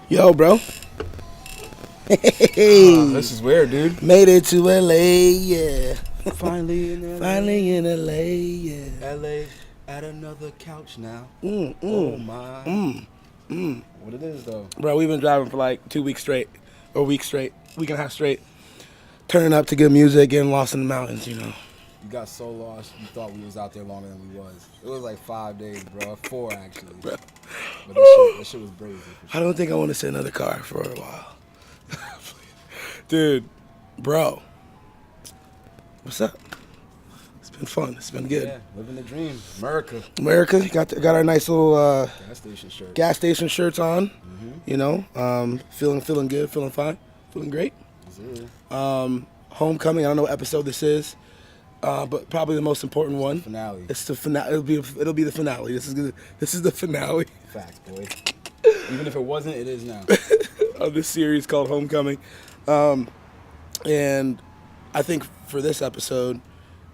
Yo, bro. This is weird, dude. Made it to LA, yeah. Finally in LA. Finally in LA, yeah. LA at another couch now. Oh my. What it is though? Bro, we've been driving for like 2 weeks straight, or week and a half straight. Turning up to good music, getting lost in the mountains, you know. You got so lost, you thought we was out there longer than we was. It was like 5 days, bro. 4 actually. Bro. But that shit was crazy. For sure. I don't think I want to sit in another car for a while. Dude, bro. What's up? It's been fun. It's been good. Yeah, living the dream. America. Got our nice little Gas station shirts on. Mm-hmm. You know, feeling good, feeling fine, feeling great. Homecoming. I don't know what episode this is, but probably the most important one. Finale. It's the finale. It'll be the finale. This is the finale. Facts, boy. Even if it wasn't, it is now. Of this series called Homecoming, and I think for this episode,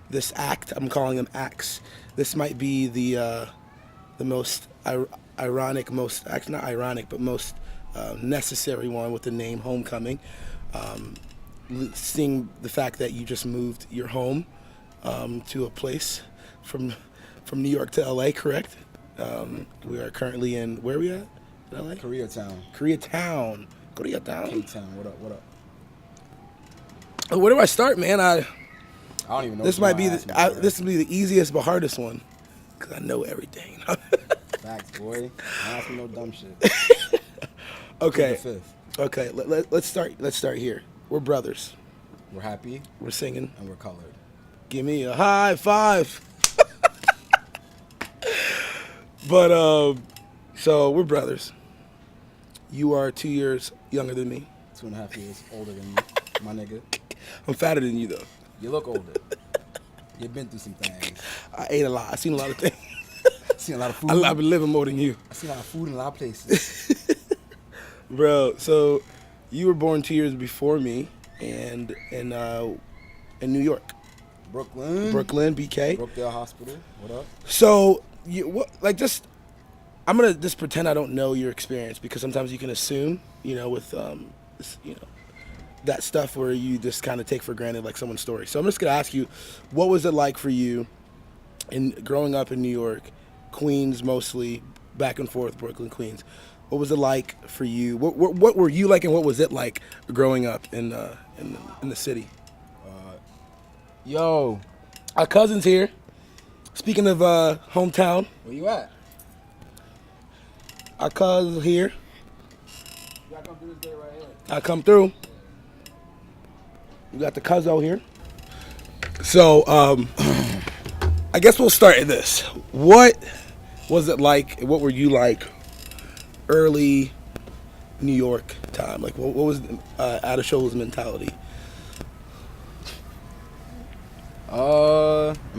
this act, I'm calling them acts. This might be the most ironic, most necessary one with the name Homecoming. Seeing the fact that you just moved your home to a place from New York to LA, correct? We are currently in, where are we at? LA? Koreatown. Koreatown. K-Town. What up? Where do I start, man? I don't even know. This might be this will be the easiest but hardest one, cause I know everything. Facts, boy. Don't ask me no dumb shit. Okay. Let's start here. We're brothers. We're happy. We're singing. And we're colored. Give me a high five. But so we're brothers. You are 2 years younger than me. 2.5 years older than you, my nigga. I'm fatter than you though. You look older. You've been through some things. I ate a lot. I've seen a lot of things. Seen a lot of food. I've been living more than you. I've seen a lot of food in a lot of places. Bro, so you were born 2 years before me, and in New York. Brooklyn, BK. Brookdale Hospital. What up? So I'm gonna just pretend I don't know your experience, because sometimes you can assume, with that stuff where you just kind of take for granted like someone's story. So I'm just gonna ask you, what was it like for you in growing up in New York, Queens mostly, back and forth, Brooklyn, Queens? What was it like for you? What were you like, and what was it like growing up in the city? Yo, our cousin's here. Speaking of hometown, where you at? Our cousin's here. You gotta come through this day right here. I come through. We got the cuzzo here. So I guess we'll start at this. What was it like? What were you like early New York time? Like, what was Adeshola's mentality?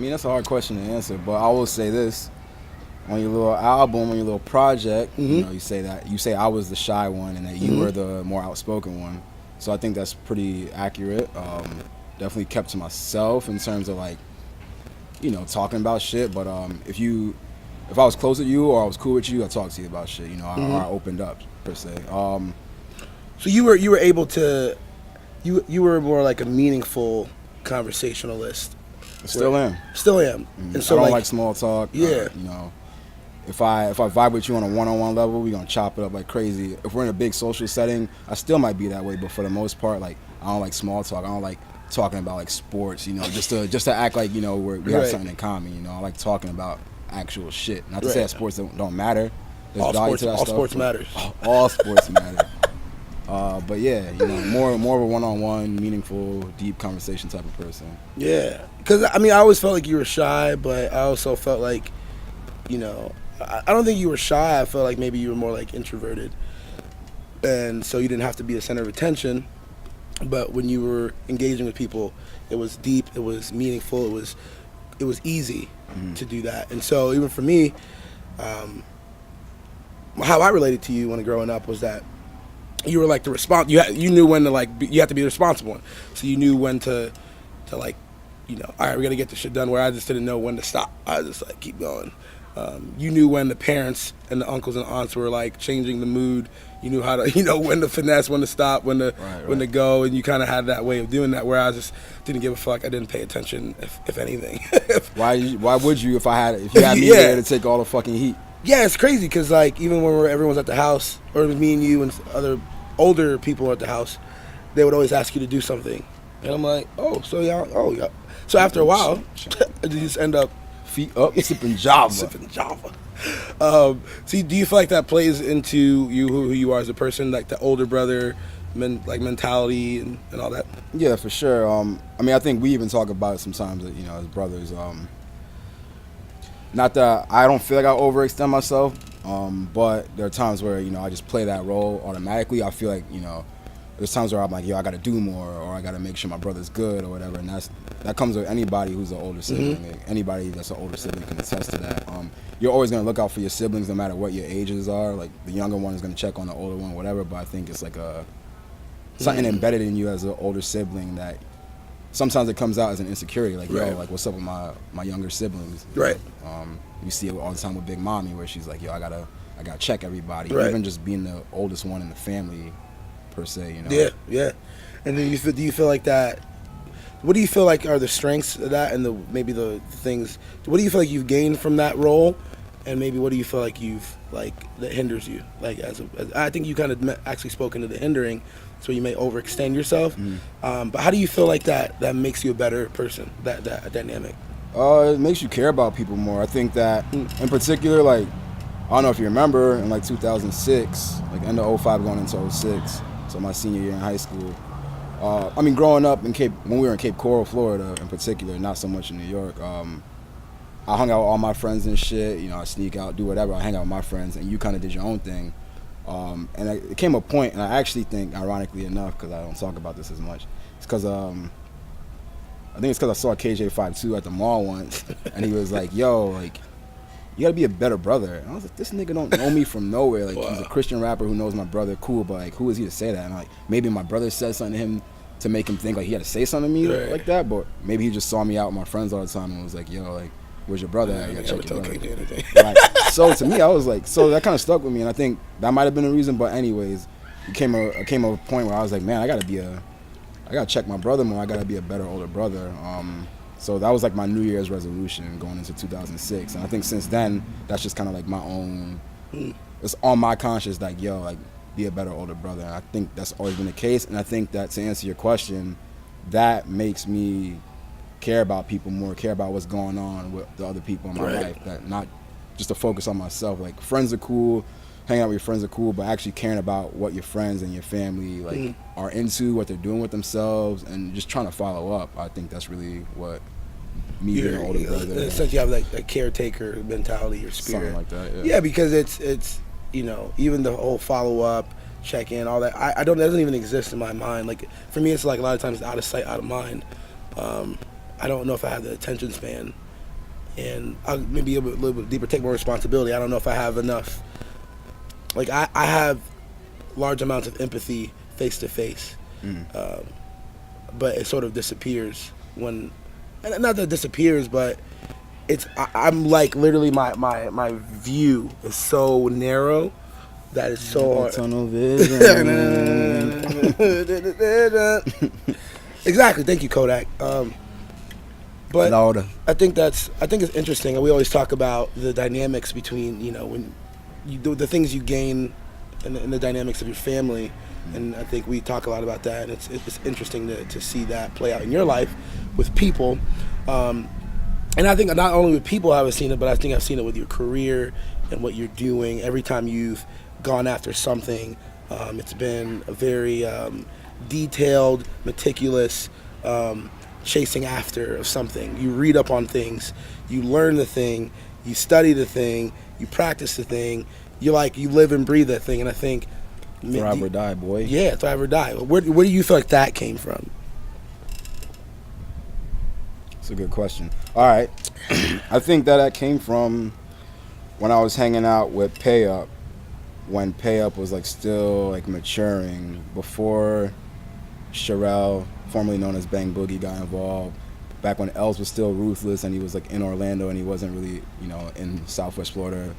That's a hard question to answer, but I will say this: on your little album, on your little project, mm-hmm. you say I was the shy one and that you mm-hmm. were the more outspoken one. So I think that's pretty accurate. Definitely kept to myself in terms of talking about shit. But if I was close with you or I was cool with you, I talked to you about shit. mm-hmm. I opened up per se. So you were able to, you were more like a meaningful conversationalist. Still am. Mm-hmm. And so I don't like small talk. Yeah. If I vibe with you on a one-on-one level, we're gonna chop it up like crazy. If we're in a big social setting, I still might be that way, but for the most part, I don't like small talk. I don't like talking about sports, just to act like we have something in common. I like talking about actual shit. Not to say that sports don't matter. There's value to that stuff. Sports matters. All sports matter. But yeah, more of a one-on-one, meaningful, deep conversation type of person. Yeah, because I always felt like you were shy, but I also felt like, I don't think you were shy. I felt like maybe you were more like introverted, and so you didn't have to be the center of attention. But when you were engaging with people, it was deep, it was meaningful, it was easy mm-hmm. to do that. And so even for me, how I related to you when growing up was that you were like the response. You knew when to you have to be the responsible one. So you knew when to all right, we gotta get this shit done. Where I just didn't know when to stop. I just keep going. You knew when the parents and the uncles and aunts were like changing the mood. You knew how to, when to finesse, when to stop, when to when to go, and you kind of had that way of doing that. Where I just didn't give a fuck. I didn't pay attention, if anything. Why would you if you had me there to take all the fucking heat? Yeah, it's crazy because like even when everyone's at the house, or it was me and you and other older people at the house, they would always ask you to do something, and I'm like, oh, so yeah. So after a while, you just end up feet up, sipping Java. So do you feel like that plays into who you are as a person, like the older brother mentality and all that? Yeah, for sure. I think we even talk about it sometimes, as brothers. Not that I don't feel like I overextend myself, but there are times where, I just play that role automatically. I feel like, there's times where I'm like, I got to do more, or I got to make sure my brother's good or whatever. And that comes with anybody who's an older sibling. Mm-hmm. Like, anybody that's an older sibling can attest to that. You're always going to look out for your siblings no matter what your ages are. Like, the younger one is going to check on the older one, whatever. But I think it's like something embedded in you as an older sibling that sometimes it comes out as an insecurity. Like, right. Like, what's up with my younger siblings? Right. You see it all the time with Big Mommy, where she's like, I gotta check everybody. Right. Even just being the oldest one in the family, per se, Yeah. And then do you feel like that? What do you feel like are the strengths of that, and maybe the things? What do you feel like you've gained from that role, and maybe what do you feel like that hinders you? Like I think you kind of actually spoke into the hindering, so you may overextend yourself. Mm-hmm. But how do you feel like that makes you a better person? That dynamic. It makes you care about people more. I think that in particular, like, I don't know if you remember, in like 2006, like end of 05 going into 06, so my senior year in high school. Growing up when we were in Cape Coral, Florida, in particular, not so much in New York. I hung out with all my friends and shit. I sneak out, do whatever. I hang out with my friends, and you kind of did your own thing. And it came a point, and I actually think, ironically enough, because I don't talk about this as much, it's because I think it's because I saw KJ52 at the mall once, and he was like, yo, like, you gotta be a better brother. And I was like, this nigga don't know me from nowhere. Like, wow. He's a Christian rapper who knows my brother, cool, but like, who is he to say that? And like, maybe my brother said something to him to make him think like he had to say something to me like that, but maybe he just saw me out with my friends all the time and was like, yo, like, where's your brother? I gotta check your brother. Right. So to me, I was like, so that kind of stuck with me, and I think that might have been the reason, but anyways, it came a point where I was like, man, I gotta check my brother more. I gotta be a better older brother. So that was like my New Year's resolution going into 2006, and I think since then that's just kind of like my own. It's on my conscience, like, yo, like, be a better older brother. And I think that's always been the case, and I think that to answer your question, that makes me care about people more, care about what's going on with the other people in my life. That not just to focus on myself. Like, friends are cool, hanging out with your friends are cool, but actually caring about what your friends and your family like are into, what they're doing with themselves, and just trying to follow up. I think that's really what me being an older brother. In a sense, you have like a caretaker mentality or spirit. Something like that. Yeah, because it's even the whole follow up, check in, all that. That doesn't even exist in my mind. Like, for me, it's like a lot of times out of sight, out of mind. I don't know if I have the attention span, and I'll maybe a little bit deeper, take more responsibility. I don't know if I have enough. Like, I have large amounts of empathy face to face, but it sort of disappears when, and not that it disappears, but I'm like, literally my view is so narrow that it's so hard. Tunnel vision. Exactly. Thank you, Kodak. But Louder. I think it's interesting, and we always talk about the dynamics between when you do the things you gain and the dynamics of your family, and I think we talk a lot about that, and it's interesting to see that play out in your life with people, and I think not only with people I've seen it, but I think I've seen it with your career and what you're doing. Every time you've gone after something, it's been a very detailed, meticulous chasing after of something. You read up on things, you learn the thing, you study the thing, you practice the thing. You live and breathe that thing, and I think thrive or die, boy. Yeah, thrive or die. Where do you feel like that came from? That's a good question. All right, I think that came from when I was hanging out with Pay Up, when Pay Up was like still like maturing, before Sherelle, formerly known as Bang Boogie, got involved. back when Els was still ruthless and he was like in Orlando and he wasn't really, you know, in Southwest Florida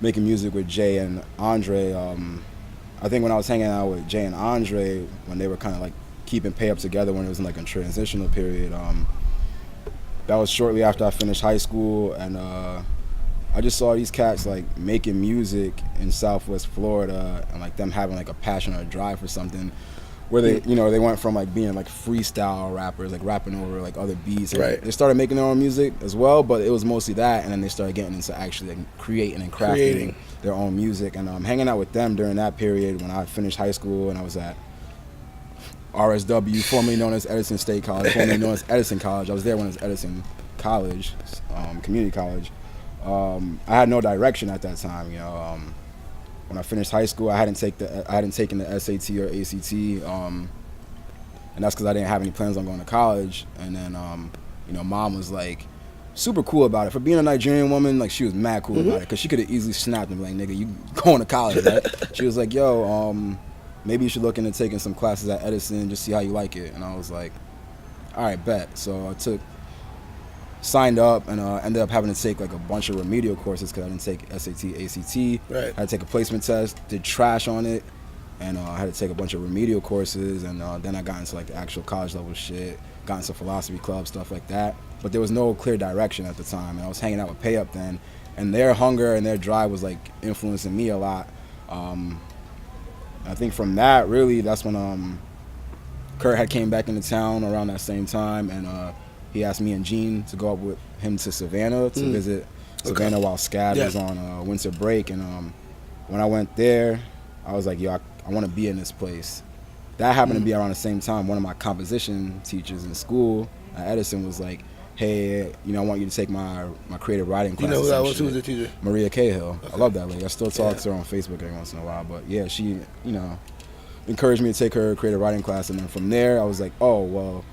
making music with Jay and Andre. I think when I was hanging out with Jay and Andre, when they were kind of like keeping Pay Up together when it was in like a transitional period, that was shortly after I finished high school, and I just saw these cats like making music in Southwest Florida and like them having like a passion or a drive for something where they, you know, they went from like being like freestyle rappers, like rapping over like other beats. Right. They started making their own music as well, but it was mostly that, and then they started getting into actually like creating and crafting their own music. And hanging out with them during that period when I finished high school and I was at RSW, formerly known as Edison State College, formerly known as Edison College. I was there when it was Edison College, community college. I had no direction at that time, you know. When I finished high school, I hadn't taken the SAT or ACT, and that's because I didn't have any plans on going to college. And then, you know, mom was like super cool about it. For being a Nigerian woman, like she was mad cool about it, because she could have easily snapped and be like, "Nigga, you going to college, right?" She was like, "Yo, maybe you should look into taking some classes at Edison and just see how you like it." And I was like, "All right, bet." So I signed up and ended up having to take like a bunch of remedial courses because I didn't take SAT, ACT. Right. I had to take a placement test, did trash on it, and I had to take a bunch of remedial courses, and then I got into like the actual college level shit, got into philosophy club, stuff like that. But there was no clear direction at the time, and I was hanging out with Pay Up then, and their hunger and their drive was like influencing me a lot. I think from that, really, that's when Kurt had came back into town around that same time, and he asked me and Gene to go up with him to Savannah to visit Savannah while SCAD was on winter break. And when I went there, I was like, yo, I want to be in this place. That happened to be around the same time. One of my composition teachers in school at Edison was like, hey, you know, I want you to take my creative writing class. You know who that was? Who was the teacher? Maria Cahill. Okay. I love that lady. I still talk to her on Facebook every once in a while. But yeah, she, you know, encouraged me to take her creative writing class. And then from there, I was like, oh, well,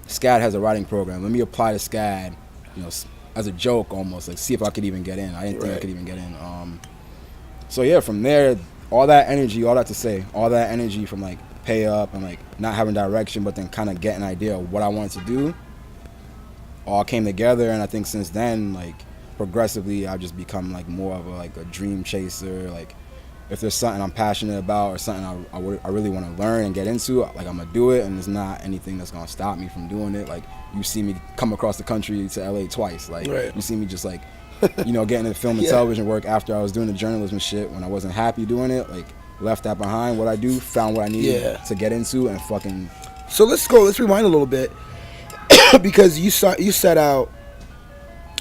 SCAD has a writing program. Let me apply to SCAD, you know, as a joke almost, like see if I could even get in. I didn't think I could even get in. So yeah, from there, all that energy from like Pay Up and like not having direction, but then kind of getting an idea of what I wanted to do, all came together. And I think since then, like progressively, I've just become like more of a dream chaser. Like if there's something I'm passionate about or something I really want to learn and get into, like I'm gonna do it, and there's not anything that's gonna stop me from doing it. Like you see me come across the country to LA twice. Like you see me just like, you know, getting into film and television work after I was doing the journalism shit when I wasn't happy doing it. Like left that behind. What I do, found what I needed to get into, and fucking. So let's rewind a little bit because you set out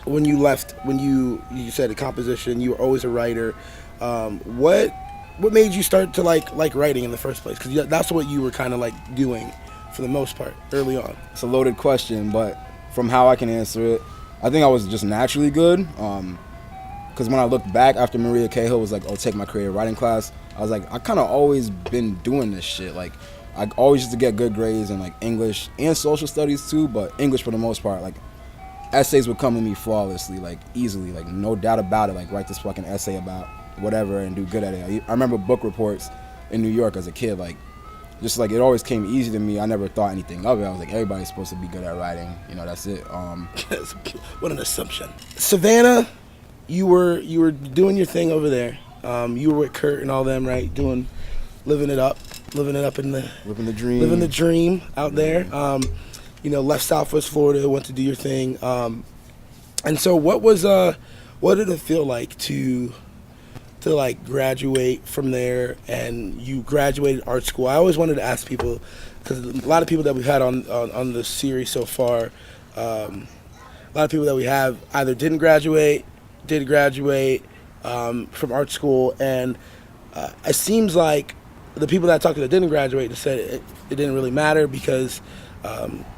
when you left, when you said a composition, you were always a writer. What made you start to like writing in the first place? Because that's what you were kind of like doing for the most part early on. It's a loaded question, but from how I can answer it, I think I was just naturally good. Because when I looked back after Maria Cahill was like, "Oh, take my creative writing class," I was like, I kind of always been doing this shit. Like I always used to get good grades in like English and social studies too, but English for the most part. Like essays would come to me flawlessly, like easily, like no doubt about it. Like write this fucking essay about whatever and do good at it. I remember book reports in New York as a kid, like just like it always came easy to me. I never thought anything of it. I was like, everybody's supposed to be good at writing, you know, that's it. What an assumption. Savannah, you were doing your thing over there. You were with Kurt and all them, right? Living it up in the living the dream out there. You know, left Southwest Florida, went to do your thing. And so what did it feel like to like graduate from there? And you graduated art school. I always wanted to ask people, because a lot of people that we've had on the series so far, a lot of people that we have either did graduate from art school, and it seems like the people that I talked to that didn't graduate said it didn't really matter because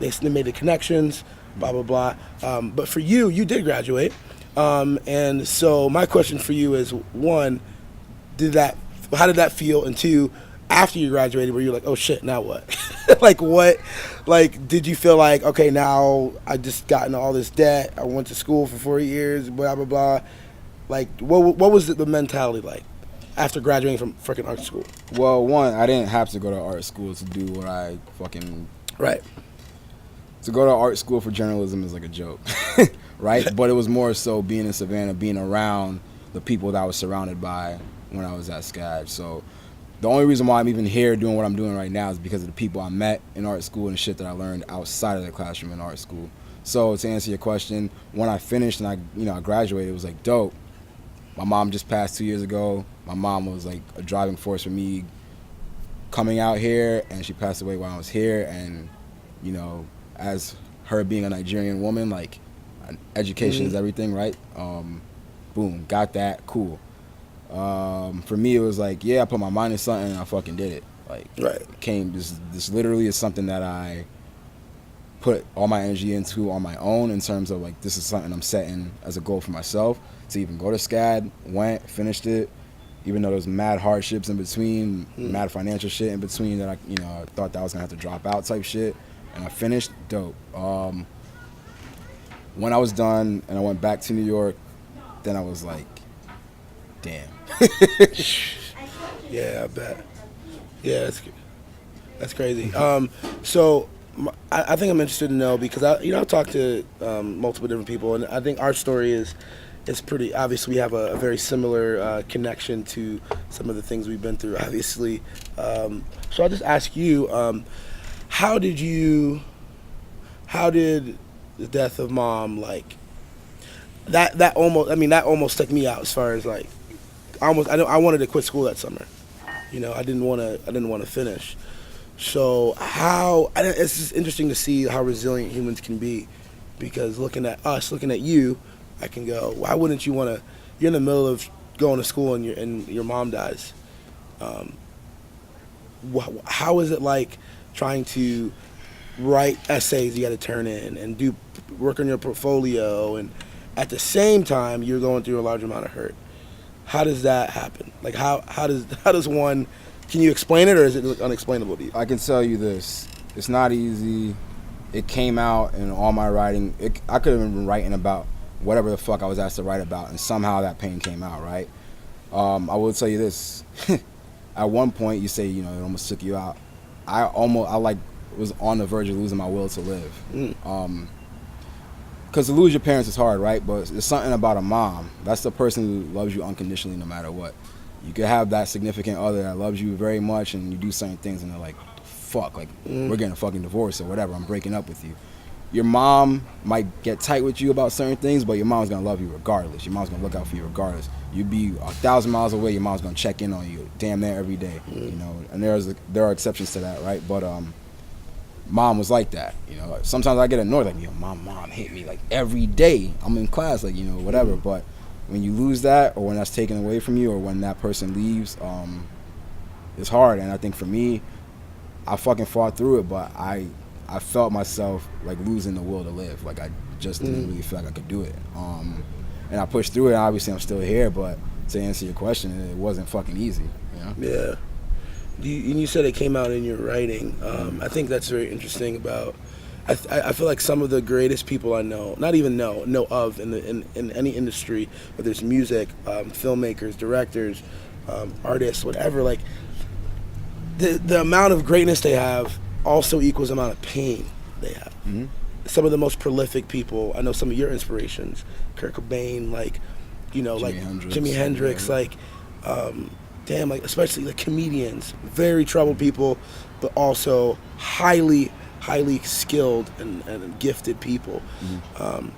they made the connections, blah blah blah. But for you did graduate. And so my question for you is, one, how did that feel? And two, after you graduated, were you like, oh shit, now what? Did you feel like, okay, now I just got into all this debt, I went to school for 4 years, blah, blah, blah. Like, what was the mentality like after graduating from freaking art school? Well, one, I didn't have to go to art school to do what I fucking... Right. To go to art school for journalism is like a joke, right? But it was more so being in Savannah, being around the people that I was surrounded by when I was at SCAD. So the only reason why I'm even here doing what I'm doing right now is because of the people I met in art school and the shit that I learned outside of the classroom in art school. So to answer your question, when I finished and I graduated, it was like dope. My mom just passed 2 years ago. My mom was like a driving force for me coming out here, and she passed away while I was here. And as her being a Nigerian woman, like education is everything, right? Boom, got that, cool. For me, it was like, I put my mind in something and I fucking did it. Like, this literally is something that I put all my energy into on my own, in terms of like, this is something I'm setting as a goal for myself to even go to SCAD. Went, finished it, even though there was mad hardships in between, mad financial shit in between that I thought that I was gonna have to drop out type shit, and I finished. Dope. When I was done and I went back to New York, then I was like, damn. Yeah, I bet. Yeah, that's crazy. So I think I'm interested to know, because I've talked to multiple different people, and I think our story is pretty obvious. We have a very similar connection to some of the things we've been through, obviously. So I'll just ask you, how did the death of mom, like, that almost took me out, as far as like, I wanted to quit school that summer. I didn't want to finish. So it's just interesting to see how resilient humans can be, because looking at you, I can go, why wouldn't you want to? You're in the middle of going to school and your mom dies. How is it like trying to write essays you got to turn in and do work on your portfolio, and at the same time you're going through a large amount of hurt? How does that happen? Like, how does one? Can you explain it, or is it unexplainable to you? I can tell you this: it's not easy. It came out in all my writing. I could have been writing about whatever the fuck I was asked to write about, and somehow that pain came out, right? I will tell you this: at one point, you say it almost took you out. I was on the verge of losing my will to live. Because to lose your parents is hard, right? But there's something about a mom. That's the person who loves you unconditionally no matter what. You could have that significant other that loves you very much, and you do certain things and they're like, fuck, like, we're getting a fucking divorce or whatever, I'm breaking up with you. Your mom might get tight with you about certain things, but your mom's gonna love you regardless. Your mom's gonna look out for you regardless. You'd be 1,000 miles away, your mom's gonna check in on you damn near every day, and there are exceptions to that, right? But mom was like that, Sometimes I get annoyed, like, my mom hit me like every day. I'm in class, like, whatever. But when you lose that, or when that's taken away from you, or when that person leaves, it's hard. And I think for me, I fucking fought through it, but I felt myself like losing the will to live. Like, I just didn't really feel like I could do it. And I pushed through it. And obviously, I'm still here. But to answer your question, it wasn't fucking easy. Yeah. You said it came out in your writing. I think that's very interesting about. I feel like some of the greatest people I know, not even know of in any industry, whether it's music, filmmakers, directors, artists, whatever. Like, the amount of greatness they have also equals the amount of pain they have. Mm-hmm. Some of the most prolific people, I know some of your inspirations, Kurt Cobain, like, Jimi Hendrix, like. Like, especially the comedians, very troubled people, but also highly skilled and gifted people. Mm-hmm.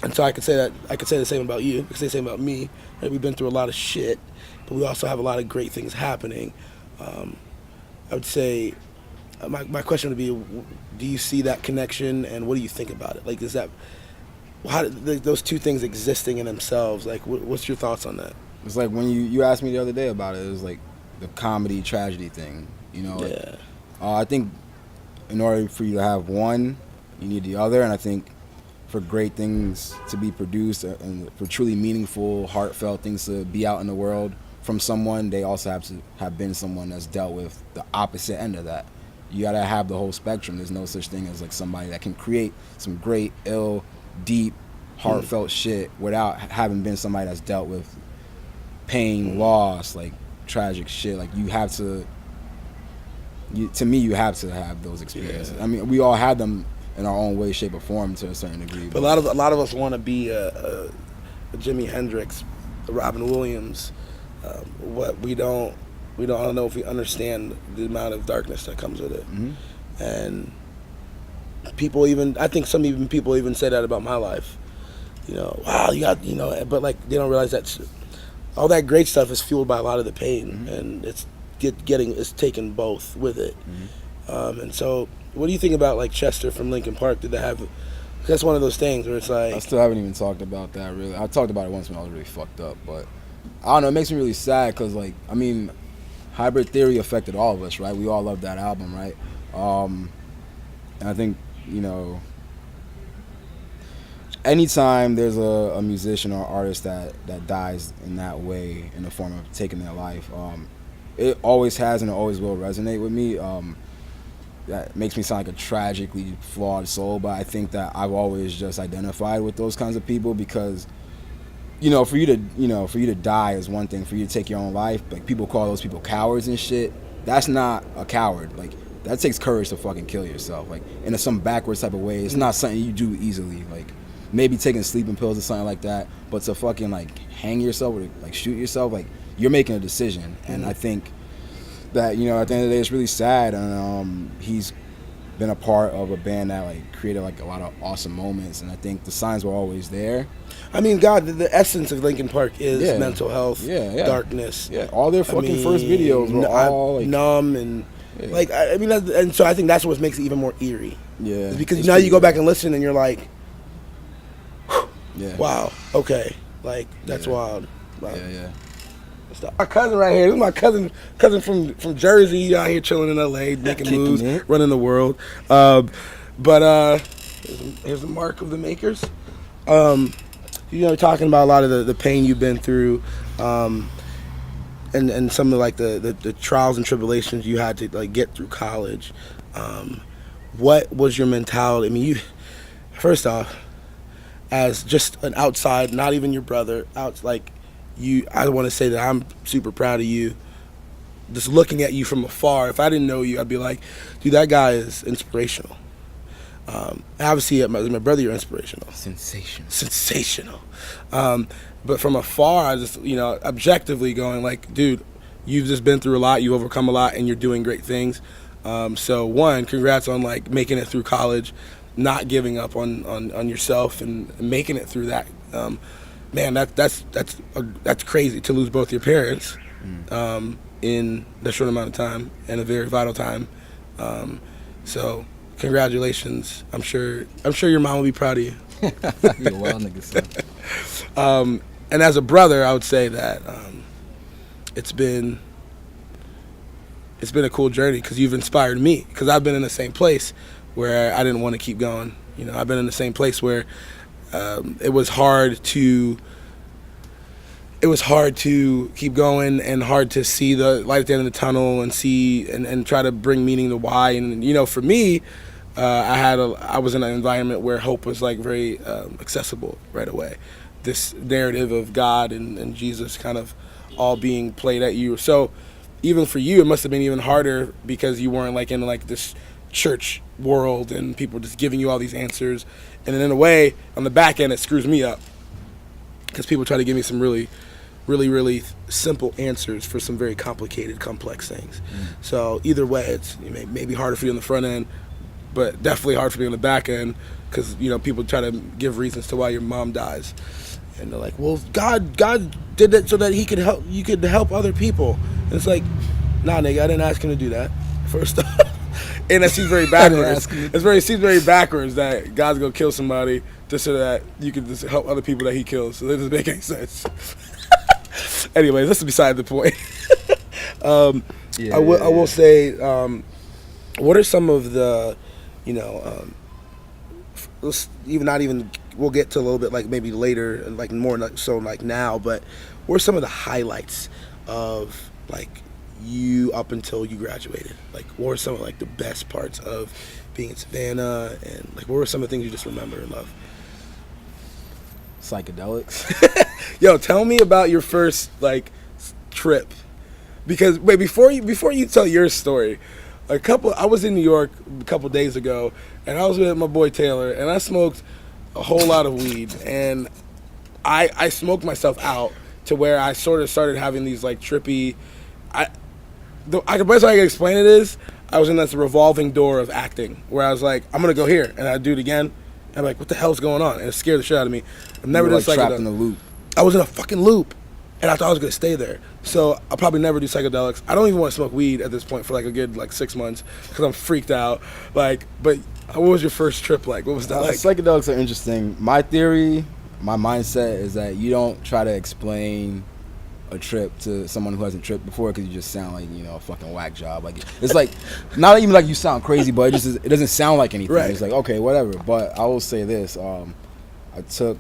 And so I could say the same about you. I could say the same about me. Right? We've been through a lot of shit, but we also have a lot of great things happening. I would say my question would be, do you see that connection, and what do you think about it? Like, those two things existing in themselves, like, what's your thoughts on that? It's like when you asked me the other day about it, it was like the comedy tragedy thing, Yeah. I think in order for you to have one, you need the other, and I think for great things to be produced and for truly meaningful, heartfelt things to be out in the world from someone, they also have to have been someone that's dealt with the opposite end of that. You gotta have the whole spectrum. There's no such thing as like somebody that can create some great, ill, deep, heartfelt shit without having been somebody that's dealt with pain, loss, like tragic shit. Like, you have to. To me, you have to have those experiences. Yeah. I mean, we all had them in our own way, shape, or form to a certain degree. But a lot of us want to be a Jimi Hendrix, a Robin Williams. What we don't, I don't know if we understand the amount of darkness that comes with it. And people I think some people even say that about my life. You know, wow, you got, but like they don't realize that all that great stuff is fueled by a lot of the pain, and it's taken both with it. And so, what do you think about like Chester from Linkin Park? Did they have? That's one of those things where it's like, I still haven't even talked about that really. I talked about it once when I was really fucked up, but I don't know. It makes me really sad because, like, I mean, Hybrid Theory affected all of us, right? We all loved that album, right? And I think, anytime there's a musician or artist that dies in that way, in the form of taking their life, it always has and it always will resonate with me. That makes me sound like a tragically flawed soul, but I think that I've always just identified with those kinds of people because, for you to die is one thing. For you to take your own life, like people call those people cowards and shit. That's not a coward. Like that takes courage to fucking kill yourself. Like in some backwards type of way. It's not something you do easily. Like maybe taking sleeping pills or something like that. But to fucking like hang yourself or like shoot yourself, like you're making a decision. And I think that, at the end of the day, it's really sad. And he's been a part of a band that like created like a lot of awesome moments. And I think the signs were always there. I mean, God, the essence of Linkin Park is mental health, darkness. Yeah, all their fucking first videos were all like numb and like I mean, and so I think that's what makes it even more eerie. Yeah, because now you go back and listen and you're like, wow, okay, like that's wild. Wow. Yeah. My cousin right here. This is my cousin from Jersey, out here chilling in LA, making moves, running the world. But here's the mark of the makers. Talking about a lot of the pain you've been through, and some of like the trials and tribulations you had to like get through college. What was your mentality? I mean, first off, as just an outside, not even your brother, I want to say that I'm super proud of you. Just looking at you from afar, if I didn't know you, I'd be like, dude, that guy is inspirational. Obviously, as my brother, you're inspirational. Sensational. But from afar, I just, objectively going like, dude, you've just been through a lot, you've overcome a lot, and you're doing great things. So one, congrats on like making it through college, not giving up on yourself and making it through that. Man, that's crazy to lose both your parents in that short amount of time and a very vital time. So congratulations. I'm sure your mom will be proud of you. You're a wild nigga, son. And as a brother, I would say that it's been a cool journey because you've inspired me. Because I've been in the same place where I didn't want to keep going. I've been in the same place where it was hard to keep going and hard to see the light at the end of the tunnel and see and try to bring meaning to why. And for me, I was in an environment where hope was like very accessible right away. This narrative of God and Jesus kind of all being played at you. So even for you, it must have been even harder because you weren't like in like this church world and people just giving you all these answers. And then in a way, on the back end, it screws me up because people try to give me some really, really, really simple answers for some very complicated, complex things. So either way, it's maybe harder for you on the front end, but definitely hard for me on the back end because people try to give reasons to why your mom dies, and they're like, "Well, God did that so that you could help other people." And it's like, nah, nigga, I didn't ask him to do that. First off. And that seems very backwards. It seems very backwards that God's gonna kill somebody just so that you can just help other people that He kills. So that doesn't make any sense. Anyways, this is beside the point. I will say, what are some of the, we'll get to a little bit like maybe later, like more so like now, but what are some of the highlights of like you up until you graduated? Like what were some of like the best parts of being in Savannah, and like what were some of the things you just remember and love? Psychedelics. Yo, tell me about your first like trip, because wait, before you tell your story, I was in New York a couple days ago, and I was with my boy Taylor, and I smoked a whole lot of weed, and I smoked myself out to where I sort of started having these like trippy. The best way I can explain it is I was in this revolving door of acting where I was like, I'm gonna go here, and I'd do it again. And I'm like, what the hell's going on? And it scared the shit out of me. I've never You were, done like, trapped in a loop. I was in a fucking loop, and I thought I was gonna stay there. So I'll probably never do psychedelics. I don't even want to smoke weed at this point for like a good like 6 months because I'm freaked out. Like, but what was your first trip like? What was that like? Psychedelics are interesting. My theory, my mindset is that you don't try to explain a trip to someone who hasn't tripped before because you just sound like, you know, a fucking whack job. Like, it's like, not even like you sound crazy, but it doesn't sound like anything. Right. It's like, okay, whatever. But I will say this, I took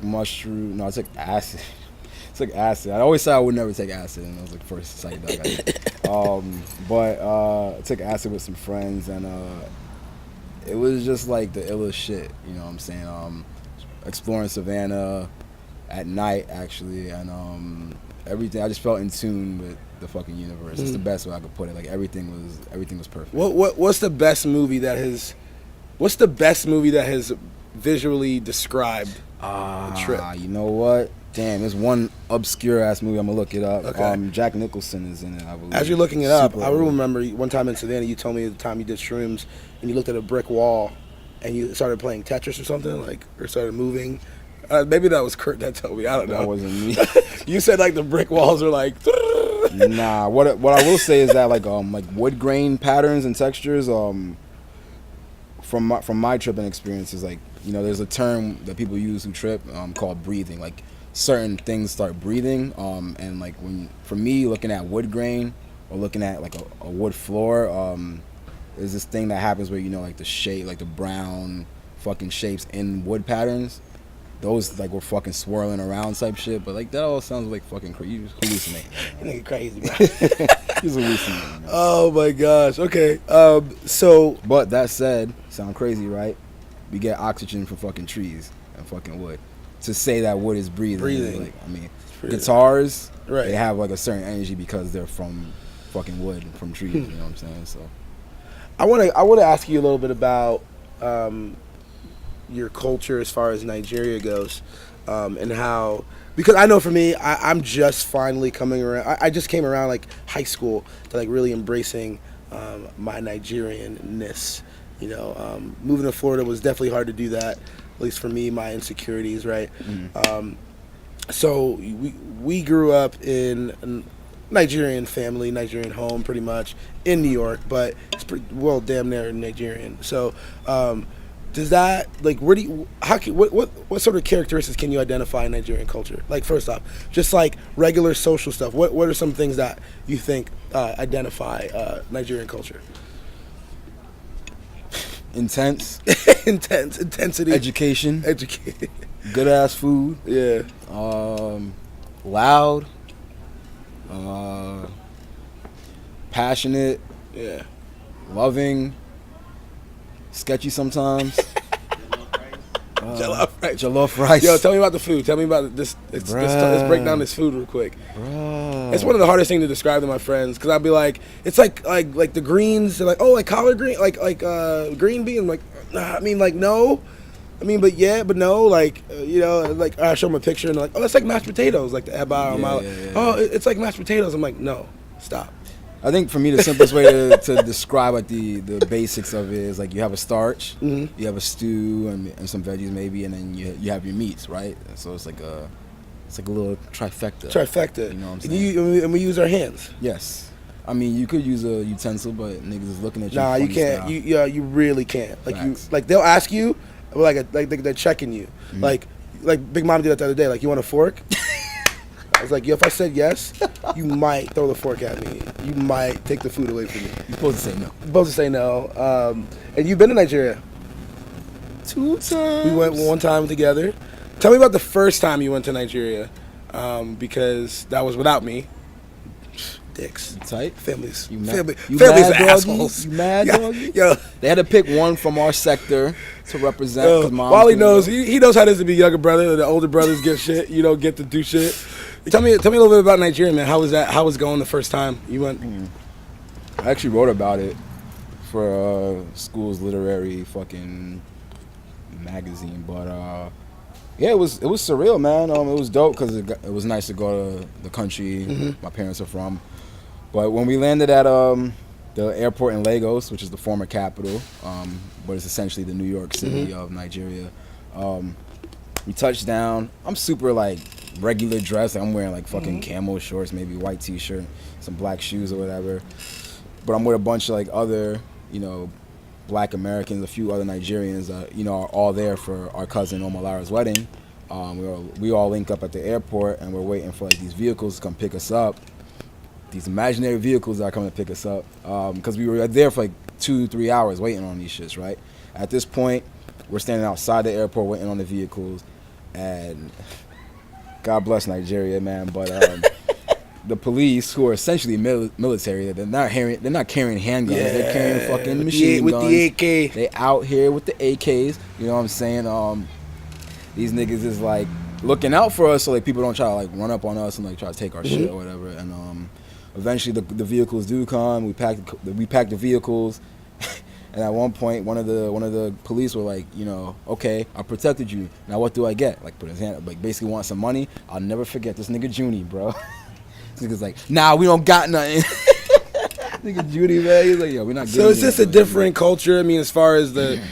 acid. I took acid. I always said I would never take acid, and it was like first psychedelic I did. But I took acid with some friends, and it was just like the illest shit, you know what I'm saying? Exploring Savannah at night, actually, and everything. I just felt in tune with the fucking universe. It's the best way I could put it. Like everything was perfect. What's the best movie that has visually described the trip? You know what? Damn, there's one obscure ass movie. I'm gonna look it up. Okay. Jack Nicholson is in it, I believe. As you're looking it up, Super I old. remember one time in Savannah, you told me the time you did shrooms and you looked at a brick wall and you started playing Tetris or something, like, or started moving. Maybe that was Kurt that told me. I don't know. That wasn't me. You said like the brick walls are like. Nah. What I will say is that like wood grain patterns and textures from my tripping experiences, like, you know, there's a term that people use who trip called breathing. Like, certain things start breathing, and like for me, looking at wood grain or looking at like a wood floor, there's this thing that happens where, you know, like the shape, like the brown fucking shapes in wood patterns, those like were fucking swirling around type shit. But like that all sounds like fucking crazy. You hallucinate. Nigga crazy, bro. He's hallucinating. Oh my gosh. Okay. So. But that said, sound crazy, right? We get oxygen from fucking trees and fucking wood. To say that wood is breathing. Like, I mean, guitars, right, they have like a certain energy because they're from fucking wood, from trees. You know what I'm saying? So, I want to ask you a little bit about your culture as far as Nigeria goes, and how, because I know for me, I'm just finally coming around. I just came around like high school to like really embracing my Nigerian-ness. You know, moving to Florida was definitely hard to do that. At least for me, my insecurities, right? Mm-hmm. So we grew up in a Nigerian family, Nigerian home, pretty much in New York, but it's pretty well damn near Nigerian. So does that, like, what sort of characteristics can you identify in Nigerian culture? Like, first off, just like regular social stuff. What are some things that you think identify Nigerian culture? Intensity, education, good ass food, yeah, loud, passionate, yeah, loving, sketchy sometimes. Jollof rice. Yo, tell me about the food. Tell me about this. Let's break down this food real quick. Bruh. It's one of the hardest things to describe to my friends because I'll be like, it's like the greens. They're like, oh, like collard green, like green bean. I'm like, nah, I mean, like, no. I mean, but yeah, but no. Like, you know, like I show them a picture and they're like, oh, it's like mashed potatoes. Like the eba. Oh, it's like mashed potatoes. I'm like, no, stop. I think for me the simplest way to describe like the basics of it is like you have a starch, you have a stew and some veggies maybe, and then you have your meats, right? And so it's like a little trifecta. Trifecta. You know what I'm saying? And we use our hands. Yes. I mean, you could use a utensil, but niggas is looking at you. Nah, you can't. You really can't. Like they'll ask you, like they're checking you. Mm-hmm. Like Big Mom did that the other day. Like, you want a fork? I was like, yo, if I said yes, you might throw the fork at me. You might take the food away from me. You're supposed to say no. You're supposed to say no. And you've been to Nigeria? 2 times. We went one time together. Tell me about the first time you went to Nigeria, because that was without me. Dicks. You tight? Families. Families are doggy? assholes. You mad, doggy? Yo. They had to pick one from our sector to represent. Wally knows. He knows how it is to be younger brother. The older brothers get shit. You don't get to do shit. Tell me a little bit about Nigeria, man. How was that? How was going the first time you went? I actually wrote about it for school's literary fucking magazine, but yeah, it was surreal, man. It was dope because it was nice to go to the country my parents are from. But when we landed at the airport in Lagos, which is the former capital, but it's essentially the New York City of Nigeria, we touched down. I'm super like regular dressed. Like, I'm wearing like fucking camo shorts, maybe white t-shirt, some black shoes or whatever. But I'm with a bunch of like other, Black Americans, a few other Nigerians that, are all there for our cousin Omalara's wedding. We all link up at the airport and we're waiting for like these vehicles to come pick us up. These imaginary vehicles that are coming to pick us up. Because we were there for like 2-3 hours waiting on these shits, right? At this point, we're standing outside the airport waiting on the vehicles. And God bless Nigeria, man. But the police, who are essentially military, they're not carrying handguns. Yeah. They're carrying fucking machine guns. With the AK. They out here with the AKs. You know what I'm saying? These niggas is like looking out for us so like people don't try to like run up on us and like try to take our shit or whatever. And eventually the vehicles do come. We pack the vehicles. And at one point, one of the police were like, okay, I protected you. Now what do I get? Like, put his hand up, like basically want some money. I'll never forget this nigga Junie, bro. This nigga's like, nah, we don't got nothing. Nigga Junie, man, he's like, yo, we're not getting. So it's just a different culture. I mean, as far as the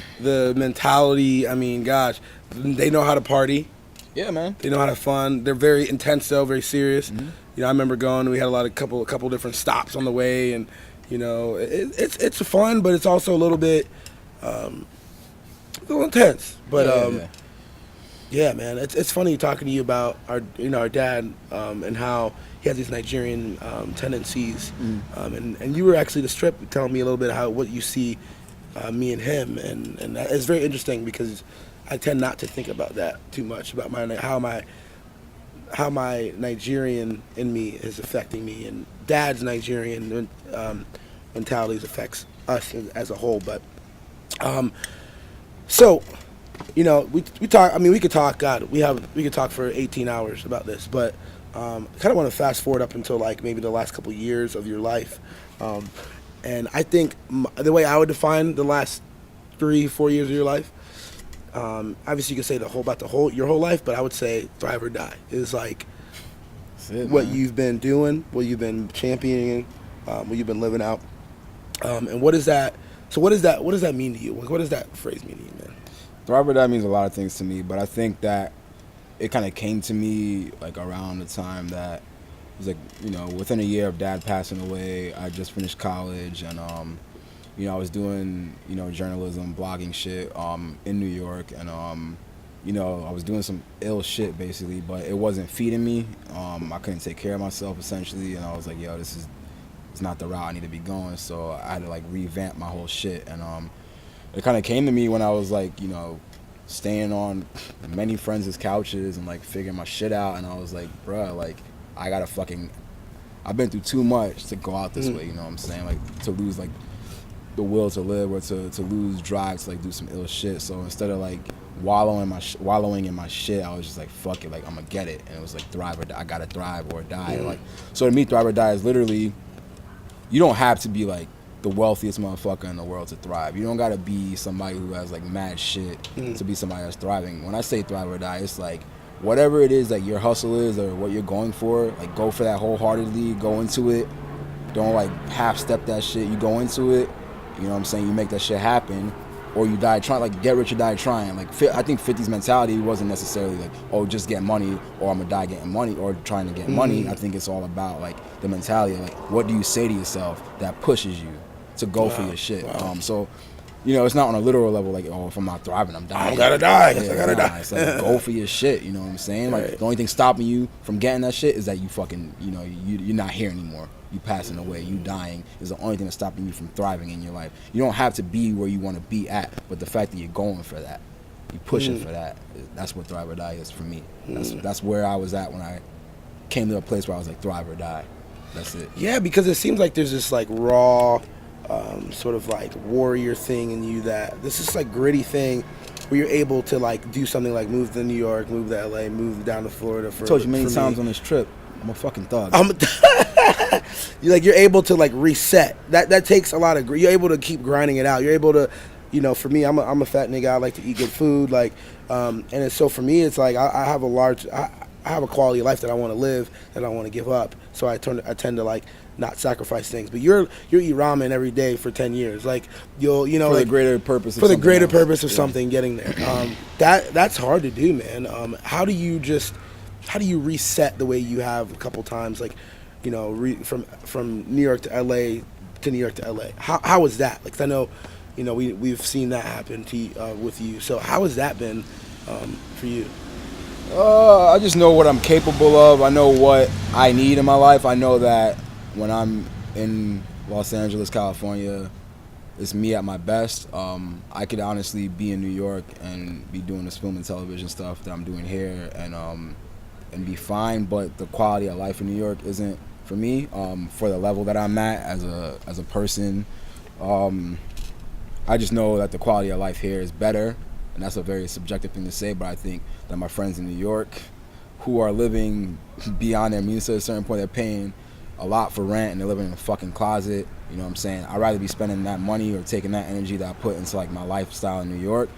mentality. I mean, gosh, they know how to party. Yeah, man. They know how to have fun. They're very intense, though, very serious. I remember going. We had a couple different stops on the way, and. It's fun, but it's also a little bit, a little intense. But yeah, man, it's funny talking to you about our dad and how he has these Nigerian tendencies. And you were actually the strip telling me a little bit what you see me and him, and it's very interesting because I tend not to think about that too much about how my Nigerian in me is affecting me, and Dad's Nigerian mentalities affects us as a whole. But so we talk. I mean, we could talk. God, we could talk for 18 hours about this. But kind of want to fast forward up until like maybe the last couple years of your life. And I think the way I would define the last 3-4 years of your life. Obviously, you could say your whole life, but I would say thrive or die is like what you've been doing, what you've been championing, what you've been living out, and what is that? So what does that mean to you? What does that phrase mean to you, man? Thrive or die means a lot of things to me, but I think that it kind of came to me like around the time that it was like within a year of Dad passing away. I just finished college and I was doing, journalism, blogging shit in New York, and I was doing some ill shit basically, but it wasn't feeding me. I couldn't take care of myself essentially, and I was like, yo, it's not the route I need to be going. So I had to like revamp my whole shit, and it kind of came to me when I was like, staying on many friends' couches and like figuring my shit out, and I was like, bruh, like I've been through too much to go out this way. You know what I'm saying? Like to lose like the will to live or to lose drive to like do some ill shit. So instead of like wallowing in my shit, I was just like, fuck it, like I'm gonna get it. And it was like thrive or die. I gotta thrive or die. Like, so to me, thrive or die is literally, you don't have to be like the wealthiest motherfucker in the world to thrive. You don't gotta be somebody who has like mad shit to be somebody that's thriving. When I say thrive or die, it's like whatever it is that your hustle is or what you're going for, like go for that wholeheartedly, go into it. Don't like half step that shit. You go into it. You know what I'm saying? You make that shit happen, or you die trying. Like, get rich or die trying. Like, I think 50's mentality wasn't necessarily like, oh, just get money, or I'm gonna die getting money, or trying to get money. I think it's all about like the mentality of, like, what do you say to yourself that pushes you to go for your shit. So, it's not on a literal level like, oh, if I'm not thriving, I'm dying. I gotta die. I gotta die. It's like, go for your shit. You know what I'm saying? Like, the only thing stopping you from getting that shit is that you fucking, you're not here anymore. You passing away, you dying is the only thing that's stopping you from thriving in your life. You don't have to be where you want to be at, but the fact that you're going for that, you pushing for that, that's what thrive or die is for me. That's where I was at when I came to a place where I was like, thrive or die. That's it. Yeah, because it seems like there's this like raw, sort of like warrior thing in you, that this is like gritty thing where you're able to like do something like move to New York, move to LA, move down to Florida. I told you many times on this trip, I'm a fucking thug. you're able to like reset. That takes a lot of. You're able to keep grinding it out. You're able to, for me, I'm a fat nigga. I like to eat good food. Like, so for me, it's like I have I have a quality of life that I want to live, that I want to give up. So I tend to like not sacrifice things. But you eat ramen every day for 10 years. Like for the greater purpose of something getting there. That's hard to do, man. How do you reset the way you have a couple times, like, from New York to LA to New York to LA? How was that? Like, 'cause I know, we've seen that happen with you. So how has that been for you? I just know what I'm capable of. I know what I need in my life. I know that when I'm in Los Angeles, California, it's me at my best. I could honestly be in New York and be doing this film and television stuff that I'm doing here and be fine, but the quality of life in New York isn't for me, for the level that I'm at as a person. I just know that the quality of life here is better, and that's a very subjective thing to say, but I think that my friends in New York who are living beyond their means to a certain point, they're paying a lot for rent and they're living in a fucking closet. You know what I'm saying? I'd rather be spending that money or taking that energy that I put into like my lifestyle in New York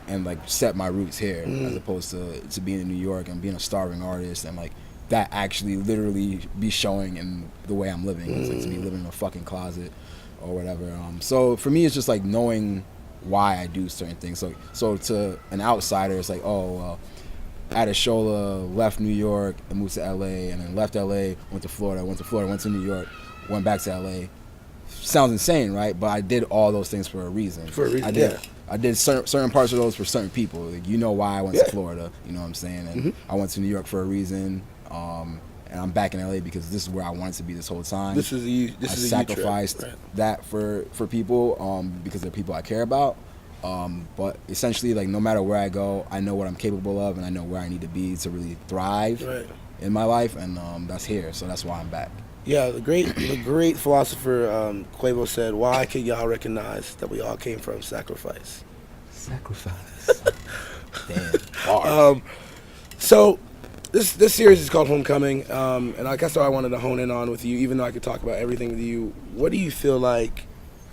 and like set my roots here, as opposed to being in New York and being a starving artist and like that actually literally be showing in the way I'm living. It's like to be living in a fucking closet or whatever. So for me, it's just like knowing why I do certain things. So to an outsider, it's like, oh, well, Adeshola left New York and moved to LA, and then left LA, went to Florida, went to New York, went back to LA. Sounds insane, right? But I did all those things for a reason. I did certain parts of those for certain people. Like, you know why I went to Florida, you know what I'm saying? And I went to New York for a reason. And I'm back in LA because this is where I wanted to be this whole time. I sacrificed that for people because they're people I care about. But essentially, like, no matter where I go, I know what I'm capable of and I know where I need to be to really thrive in my life, and that's here. So that's why I'm back. Yeah, the great philosopher Quavo said, "Why can y'all recognize that we all came from sacrifice?" Sacrifice. Damn. So this series is called Homecoming, and I guess what I wanted to hone in on with you, even though I could talk about everything with you, what do you feel like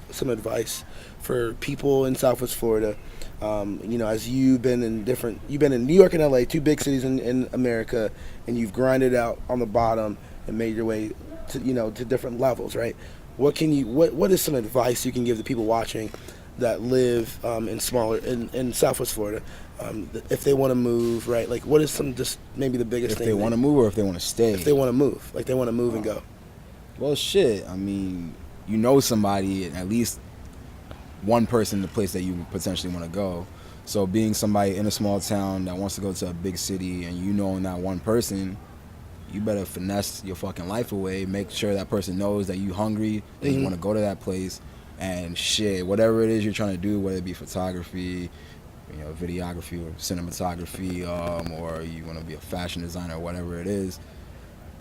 some advice for people in Southwest Florida? As you've been in New York and LA, two big cities in America, and you've grinded out on the bottom and made your way to different levels, right? What is some advice you can give the people watching that live in Southwest Florida, if they want to move, right? Like, what is just maybe the biggest thing? If they want to move or if they want to stay? If they want to move, like they want to move and go. Well, shit. I mean, you know somebody, at least one person in the place that you potentially want to go. So being somebody in a small town that wants to go to a big city and you know that one person, you better finesse your fucking life away. Make sure that person knows that you hungry, that you want to go to that place, and shit, whatever it is you're trying to do, whether it be photography, videography or cinematography, or you want to be a fashion designer or whatever it is,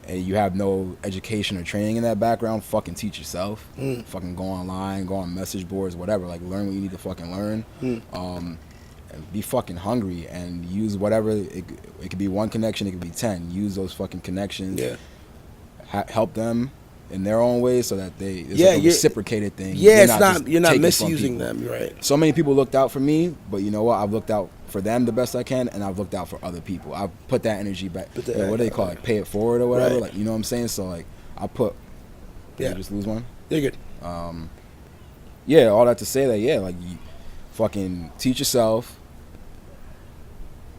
and you have no education or training in that background, fucking teach yourself. Fucking go online, go on message boards, whatever. Like, learn what you need to fucking learn. And be fucking hungry and use whatever. It could be one connection, it could be 10. Use those fucking connections. Yeah. Help them in their own way so that it's like a reciprocated thing. Yeah, you're not misusing them, right? So many people looked out for me, but you know what? I've looked out for them the best I can, and I've looked out for other people. I've put that energy back. What do they call it? Pay it forward or whatever. Right. Like, you know what I'm saying? So like, I put. Did I just lose one? You're good. Yeah, all that to say that, like, you fucking teach yourself,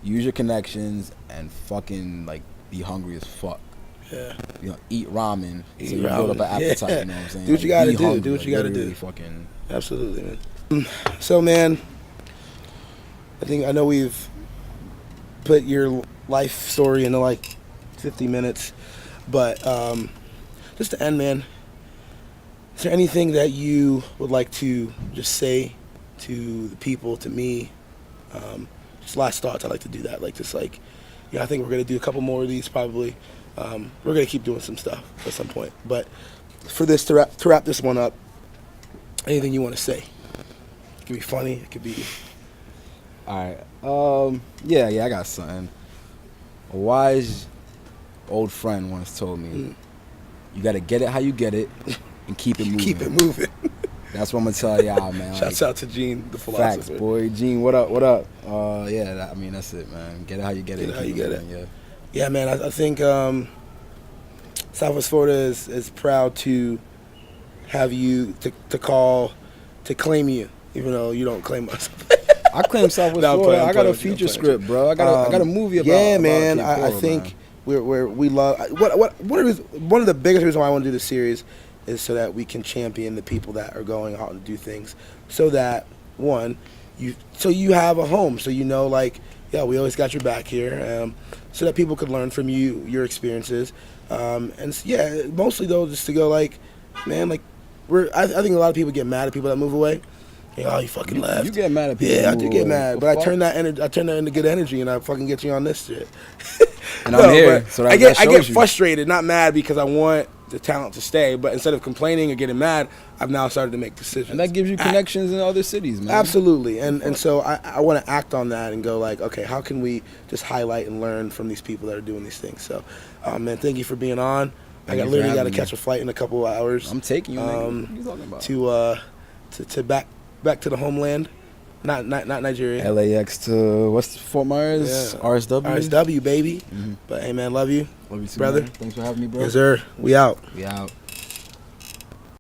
use your connections, and fucking like be hungry as fuck. Yeah. Eat ramen so you build up an appetite. You know what I'm saying? Do what you gotta do. Hungry, Do what you gotta do. Fucking. Absolutely, man. So, man, I know we've put your life story into like 50 minutes, but just to end, man, is there anything that you would like to just say to the people, to me? Just last thoughts. I'd like to do that. Like, just like, I think we're gonna do a couple more of these probably. We're gonna keep doing some stuff at some point, but for this to wrap this one up, anything you want to say? It could be funny. It could be. All right. Yeah, I got something. A wise old friend once told me, You got to get it how you get it and keep it moving. Keep it moving. That's what I'm going to tell y'all, man. Shouts out to Gene, the philosopher. Facts, boy. Gene, what up, what up? I mean, that's it, man. Get it how you get it. Get it how you get it. Yeah. Yeah, man, I think Southwest Florida is proud to have you, to claim you, even though you don't claim us. I claim Southwest No, I'm Florida. playing, I got a I'm playing. feature script, bro. I got a movie about. Yeah, about man. Cape I Coral, think man. we love one of the biggest reasons why I want to do this series is so that we can champion the people that are going out and do things. So that you have a home. So you know, like, yeah, we always got your back here. So that people could learn from you, your experiences, yeah, mostly though just to go like, man, like I think a lot of people get mad at people that move away. Like, oh, you fucking left. You get mad at people. Yeah, I do get away. mad, but I turn that into good energy, and I fucking get you on this shit. And I'm here, but so that I get shows you. frustrated, not mad because I want the talent to stay, but instead of complaining or getting mad, I've now started to make decisions. And that gives you connections in other cities, man. Absolutely, and so I want to act on that and go like, okay, how can we just highlight and learn from these people that are doing these things? So, man, thank you for being on. I literally got to catch a flight in a couple of hours. I'm taking you, nigga. What are you talking about? To back to the homeland, not Nigeria. LAX to what's Fort Myers? Yeah. RSW. RSW, baby. Mm-hmm. But hey, man, love you. Love you too, brother. man. Thanks for having me, bro. Yes, sir. We out. We out.